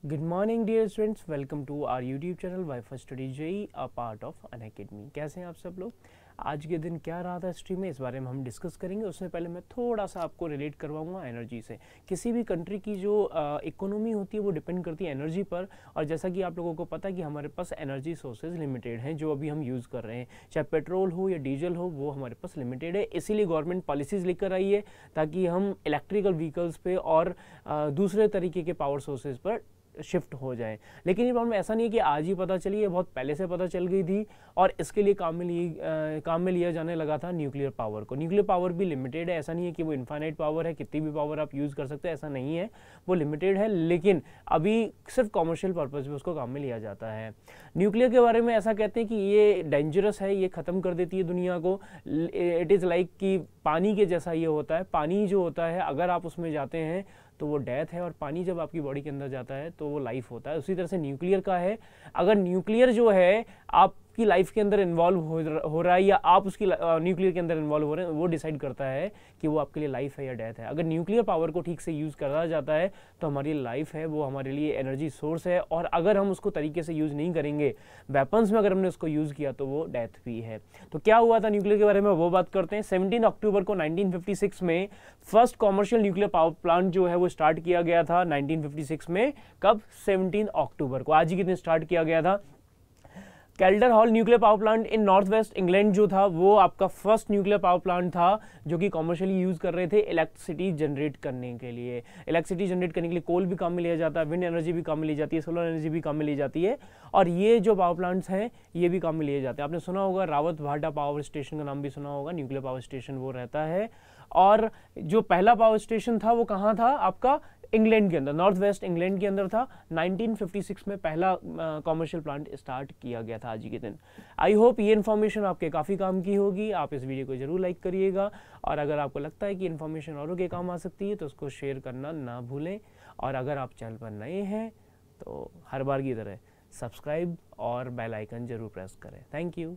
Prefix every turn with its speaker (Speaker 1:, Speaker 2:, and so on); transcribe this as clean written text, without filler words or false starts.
Speaker 1: Good morning dear students, welcome to our YouTube channel wifistudy JEE, a part of Unacademy। कैसे हैं आप सब लोग? आज के दिन क्या रहा था हिस्ट्री में, इस बारे में हम डिस्कस करेंगे। उससे पहले मैं थोड़ा सा आपको रिलेट करवाऊंगा एनर्जी से। किसी भी कंट्री की जो इकोनॉमी होती है वो डिपेंड करती है एनर्जी पर, और जैसा कि आप लोगों को पता है कि हमारे पास एनर्जी सोर्सेज लिमिटेड हैं जो अभी हम यूज़ कर रहे हैं, चाहे पेट्रोल हो या डीजल हो, वो हमारे पास लिमिटेड है। इसीलिए गवर्नमेंट पॉलिसीज़ लेकर आई है ताकि हम इलेक्ट्रिकल व्हीकल्स पे और दूसरे तरीके के पावर सोर्सेज पर शिफ्ट हो जाए। लेकिन ये प्रॉब्लम ऐसा नहीं है कि आज ही पता चली, ये बहुत पहले से पता चल गई थी, और इसके लिए काम में लिया जाने लगा था न्यूक्लियर पावर को। न्यूक्लियर पावर भी लिमिटेड है, ऐसा नहीं है कि वो इनफाइनाइट पावर है, कितनी भी पावर आप यूज़ कर सकते हैं, ऐसा नहीं है, वो लिमिटेड है। लेकिन अभी सिर्फ कॉमर्शियल पर्पज़ में उसको काम में लिया जाता है। न्यूक्लियर के बारे में ऐसा कहते हैं कि ये डेंजरस है, ये ख़त्म कर देती है दुनिया को। इट इज़ लाइक कि पानी के जैसा ये होता है। पानी जो होता है, अगर आप उसमें जाते हैं तो वो डेथ है, और पानी जब आपकी बॉडी के अंदर जाता है तो वो लाइफ होता है। उसी तरह से न्यूक्लियर का है, अगर न्यूक्लियर जो है आपकी लाइफ के अंदर इन्वॉल्व हो रहा है या आप उसकी न्यूक्लियर के अंदर इन्वॉल्व हो रहे हैं, वो डिसाइड करता है कि वो आपके लिए लाइफ है या डेथ है। अगर न्यूक्लियर पावर को ठीक से यूज़ करा जाता है तो हमारी लाइफ है, वो हमारे लिए एनर्जी सोर्स है, और अगर हम उसको तरीके से यूज़ नहीं करेंगे, वेपन्स में अगर हमने उसको यूज़ किया तो वो डेथ भी है। तो क्या हुआ था न्यूक्लियर के बारे में, वो बात करते हैं। 17 अक्टूबर को 1956 में first commercial nuclear power plant जो है वो स्टार्ट किया गया था 1956 में। कब? 17 अक्टूबर को, आज ही के दिन स्टार्ट किया गया था। Calder hall nuclear power plant in north west England जो था, वो आपका फर्स्ट न्यूक्लियर पावर प्लांट था जो कि कॉमर्शियली यूज़ कर रहे थे इलेक्ट्रिसिटी जनरेट करने के लिए। इलेक्ट्रिसिटी जनरेट करने के लिए कोल भी काम में लिया जाता है, विंड एनर्जी भी काम में ली जाती है, सोलर एनर्जी भी काम में ली जाती है, और ये जो पावर प्लांट्स हैं ये भी काम में लिए जाते हैं। आपने सुना होगा रावत भाटा पावर स्टेशन का नाम भी सुना होगा, न्यूक्लियर पावर स्टेशन वो रहता है। और जो पहला पावर स्टेशन था वो कहाँ था? आपका इंग्लैंड के अंदर, नॉर्थ वेस्ट इंग्लैंड के अंदर था। 1956 में पहला कॉमर्शियल प्लांट स्टार्ट किया गया था आज ही के दिन। आई होप ये इन्फॉर्मेशन आपके काफ़ी काम की होगी। आप इस वीडियो को जरूर लाइक करिएगा, और अगर आपको लगता है कि इन्फॉर्मेशन औरों के काम आ सकती है तो उसको शेयर करना ना भूलें। और अगर आप चैनल पर नए हैं तो हर बार की तरह सब्सक्राइब और बेल आइकन जरूर प्रेस करें। Thank you.